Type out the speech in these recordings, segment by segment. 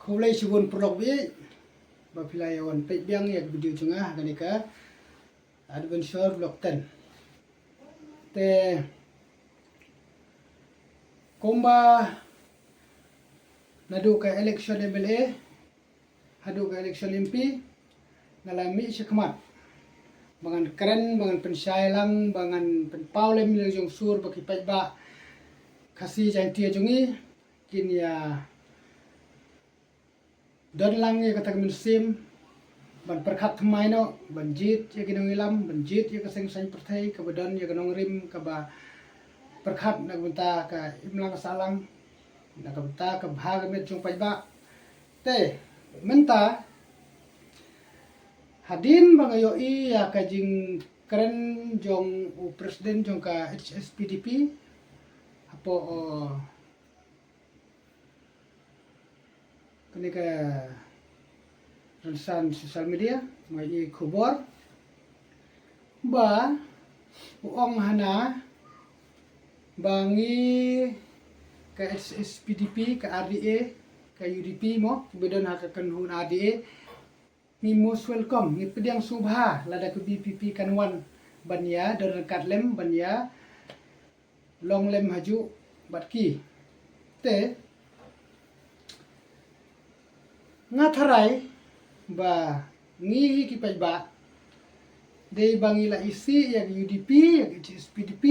Khulai subun prolog bi bapilai on pe biang yak video chunga ganika adventure block 10 te komba nadu ka election MLA hadu ka election MP ngalami syakmat bangan keren bangan pensailang bangan penpaulem jong sur baki pajba kasih jantia jongi kin ya dan lang ya kata sim ban perkhat thamai no banjit ya kinong ilam banjit ya kaseng sang perthai ka badan ya kinong rim ka ba perkhat na bunta ka imlang salang na ka bunta ka bhag met jong pajba te menta hadin bangayo I ya ka jing keren jong u presiden jong ka HSPDP apo kini ka rensan sosial media mai khobor ba uong hana bangi ka HSPDP ka RDA ka UDP mo bedon hakakan hun RDA ni most welcome ni pediang subha lada ke BPP kanwan bania dan katlem bania long lem haju batki te ngatharai ba ngihi ki pajba dei bangila isi ya UDP ya HSPDP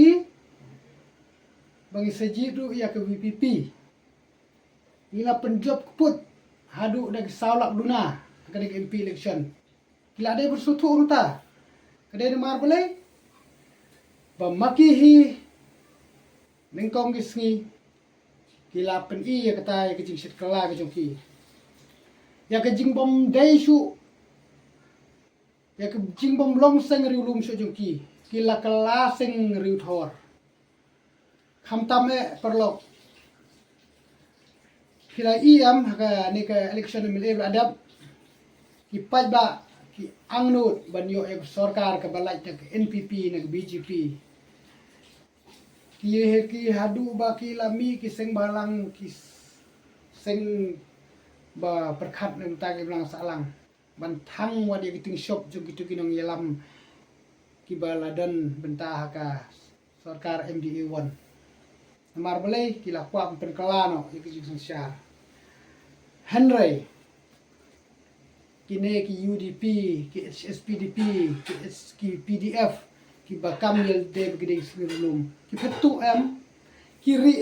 bangi sajidu ya ke BPP ila penjob keput hadu dak saulak duna kadang MP election kila ada bersutu uruta kadang mar boleh ba makihi nengkong gisngi kila pen I ya kata ya kejing sit kala ke jongki ya kejing bom daisu ya kejing bom long seng riulum so jongki kila kala seng riu thor khamtame perlok kila iam ka ni ka election MLA adab ki pajba ki angnut banyo ek sarkar ka balai tak NPP nak BJP ki hadu ba ki lami ki seng balang ki seng ba perkhat nem ta ki blang salang ban thang wa dia kiting shop jung kitu kinong yelam ki baladan bentah ka sarkar MDA 1 mar balai ki la kwam pen kalano ki jing syar Henry kine ki UDP ki HSPDP ki PDF ki bakam yel de gede sirulum ki petu ki ri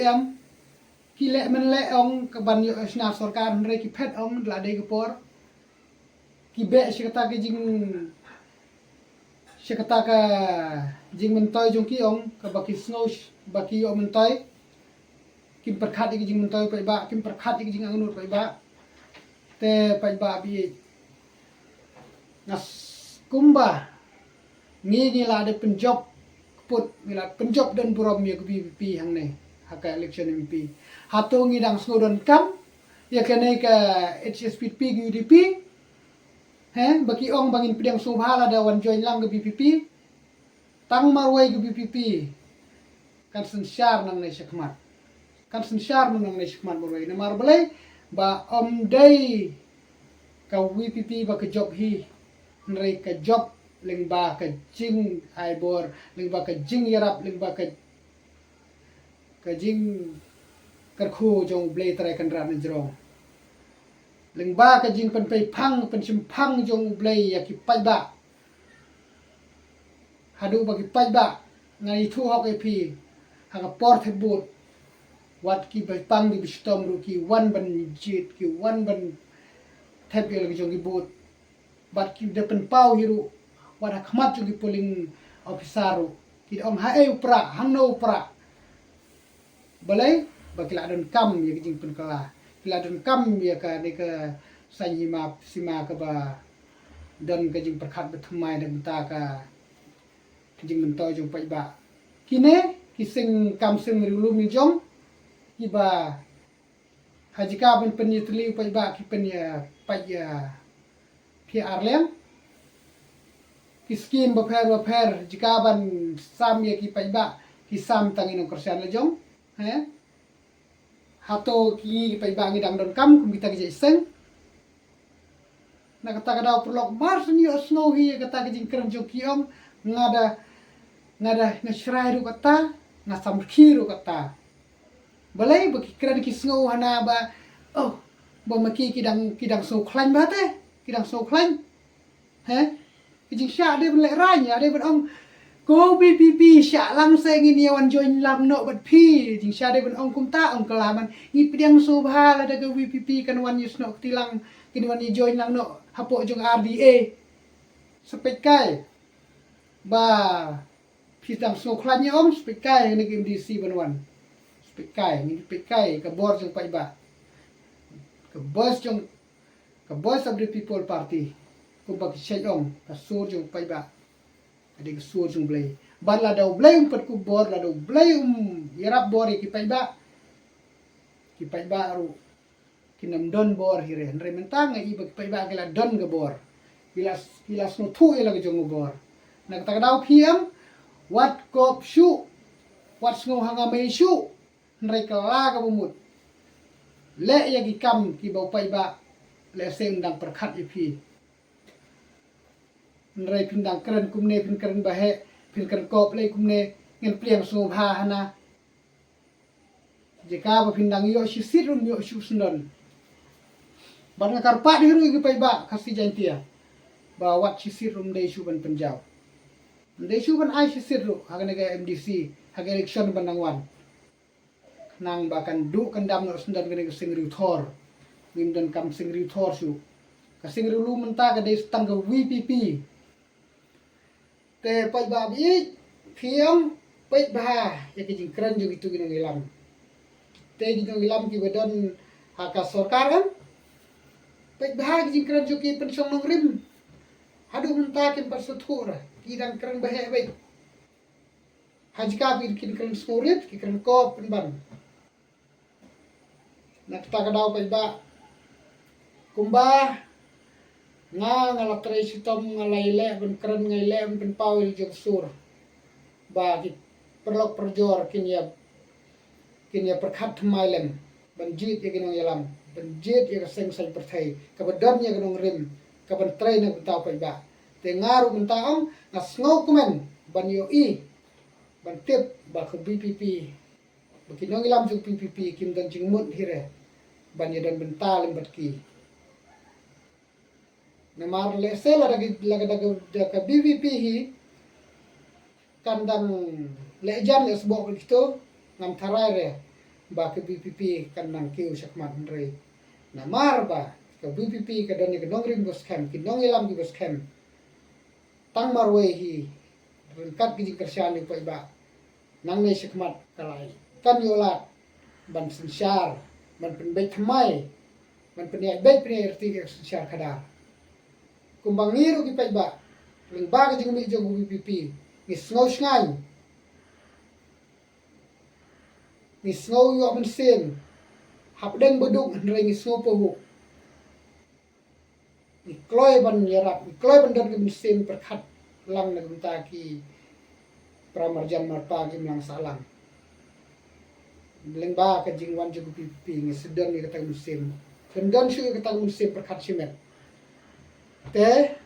ki le men le ong ka ban yo sna sarkar Henry ki pet ong la de gepor ki be shikata ki jing shikata ka jing mentoy jong ki ong ka baki snow baki yo mentoy ki perkhat ki jing mentoy pa ba ki perkhat ki jing angnur pa ba te pa ba bi nas kumba ni la de penjob put ni la penjob dan burom ya ke BPP hang ne haka election MP hato ngidang snodon kam ya kene ka HSPDP UDP baki ong bangin pedang subhala da wan join lang ke BPP tang marwai ke BPP kan sensyar nang ne syakmat kan sensyar nang ne syakmat marwai na marbalai ba om dai ka BPP ba ke job hi nrai ka job ling ba ka jing aibor ling ba ka jing yarap ling ba ka jing karkhu jong blei trai kan ran jrong ling ba ka jing pen pai phang pen sim phang jong blei ya ki pai ba hadu ba ki pai ba ngai thu hok ep ha ka por the bot wat ki bai pang di bistom ru ki wan ban jit ki wan ban thep yel ki jong ki bot bat ki depen pau hiru wada khmat jugi polling officer ki om ha e upra hangno upra balai bakila don kam ya jing pen kala kila don kam ya ka ni ka sanjima sima ka ba don ka jing perkhat bethamai dan ta ka jing mentoy jong pai ba kine ki sing kam sing rilum ni jong ki ba hajika ben penyitli pai ba ki pen ya pai ya PR lem ki skim baper jika ban sam ya ki pai ba ki sam tangin kersian lejong hato ki pai ba ngidang don kam kum kita ki seng na kata kadau perlok mars ni snow hi kata kejing keren jokiom ngada ngasrai ru kata ngasam khiru kata balai baki keren ki snow hana ba oh ba maki kidang snow klan ba te kidang snow klan he kejing sya de ben lek ranya de ben ong ko BPP sya lang se ngini wan join lam no bat phi jing sya de ben ong kum ta ong kelaman ni pediang so bha la de BPP kan wan yus no tilang kini wan ni join lang no hapo jong RDA sepet kai ba phi tang so klan ni om sepet kai ni kim DC ban wan sepet kai ni sepet kai ka bor jong pai ba ka boss of the people party ko ba ki ong ka sur jong pai ba adik suor jung blay ban la daw blay pat ku bor la daw blay yarap bor ki pai ba aru kinam don bor hire re mentang ngai ba ki pai ba kila don ga bor kilas no thu ila ga jong bor nak ta daw pm wat kop shu wat ngo hanga mai shu nrai kala ga bumut le ya ki kam ki ba pai ba le seng dang perkhat ipi nrai pindang keren kumne pin keren bahe pin keren kop le kumne ngen pliang so bha hana jika ba pindang yo sisirun yo susnon ban karpa di ru gi pai ba kasi jantia ba wat sisirun dei su ban penjau dei su ban ai sisiru haga ga MDC haga election ban nangwan nang ba kan du kan dam no sundan ga singriu thor nim dan kam singriu thor su ka singriu lu menta ga dei stang ga VPP te pai ba bi phiam pai ba ya ki jing kran ju gitu gino ilam te gino ilam ki bedon haka sarkar kan pai ba ki jing kran ju ki pensong nong rim hadu menta ki persuthur ki dan kran ba he bai hajka bi ki kran snorit ki kran ko pen ban nak ta ka daw pai ba kumba nga tray sitom nga layle ben keren ngayle ben pawil jog sur ba ki perlok perjor kinya perkhat mailem ben jit ye ginong yalam ben jit ye seng sai perthai ka bedam ye ginong rim ka ben tray na taw pai ba te ngaru ben taom na snow kumen ban yo I ban tip ba ko BPP ba kinong yalam jog BPP kim dan jingmut hire ban ye dan ben talim bat ki namar le sela daga BVP hi kandang le jan le sbo kito ngam tharai re ba ke BVP kandang kiu sakmat re namar ba ke BVP ka dan ke nongring bos kam ki nong elam ki bos kam tang marwe hi kat ki kersian ni pai ba nang ne sakmat kalai kan yola ban sensyar ban penbet thmai ban penai bet penai rti sensyar khada kumbang ngiru ki pai ba ling ba ka jing mi jog BPP ni snow sngai ni snow yo men sen hap deng boduk nrai ni snow po ni kloi ban yarap ni kloi ban dan ki sen perkhat lang na gunta ki pramarjan marpa ki lang salang ling ba ka jing wan jog BPP ni sedon ni kata sen kendon shu kata sen perkhat simet te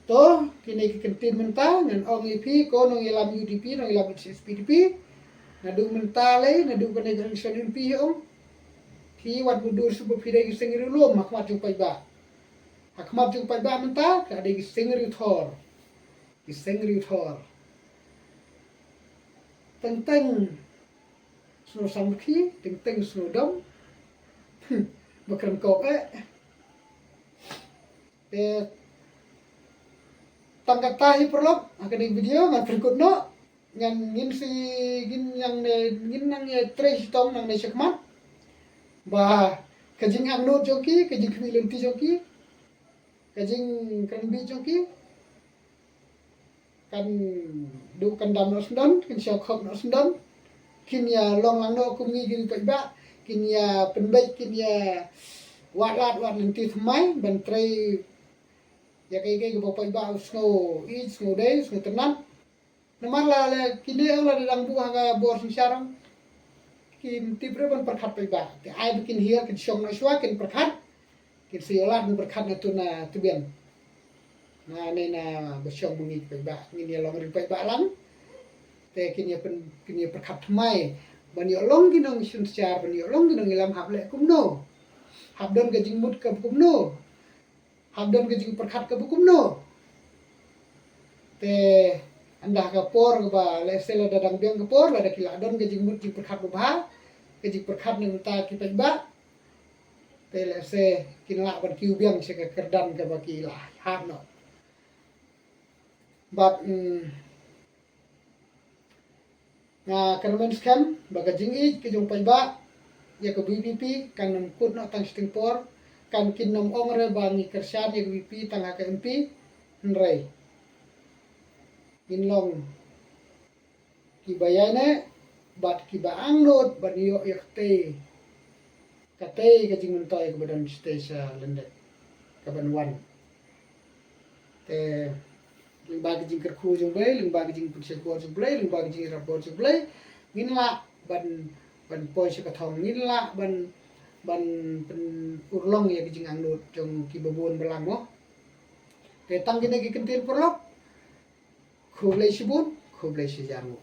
to kini ki kentin menta ngan ong IP ko nong ilam UDP nong ilam SPDP nadu menta le nadu kene election MP om ki wat budur subu pide ki singri lom makmat jung pai ba hakmat jung pai ba menta ka de ki singri thor teng sno samki teng sno dom bakram ko tangkata hi perlok akan video ngan berikut no ngan ngin si gin nang ye tres tong nang ne sekmat ba kajing ang no joki kajing kemilenti joki kajing kan bi joki kan du kan dam no sendan kan syok khok no sendan kin ya long lang no kumngi gin pai ba kin ya penbai kin ya wat lenti thmai ban trai ya kai bapak iba snow day snow tenan namar la kini la dalang buah ga bor sarang kin tibre ban perkhat pai ba te ai bikin hiar kin syong na shwa kin perkhat kin siolan berkat na tu na tubian na ne na besyong mungi pe ba ngin ya long ri pe ba lang te kin ya berkat mai ban yo long ginong sun sia ban yo long ginong ilam hab le kumno hab don ga jing mut ka kumno hab don ga jing berkat ka kumno te andah ka por ba le sela dadang biang ka por la da kila don ga jing mut jing berkat ba ga jing berkat ni ta ki pe ba te le se kin la ban kiu biang se ka kerdan ka ba ki la hab no but nga kanamen scam baga jing i ki jong pai ba ya ka BBP kan nam kut no tang sting por kan kin nam ong re ba ni kersan ya BBP tang ka MP nrei in long ki bayane bat ki ba angnot ban yo yakte kate ka jing mentoy ka badan station lende ka ban wan te ling ba jing ker khu jong blai ling ba jing put se ko jong blai ling ba jing rapor jong blai ngin la ban poi se ka thong ngin la ban pen urlong ya jing angnot jong ki babon belang mo te tang gine ki kentir perlok khu blai sibun khu blai si jamu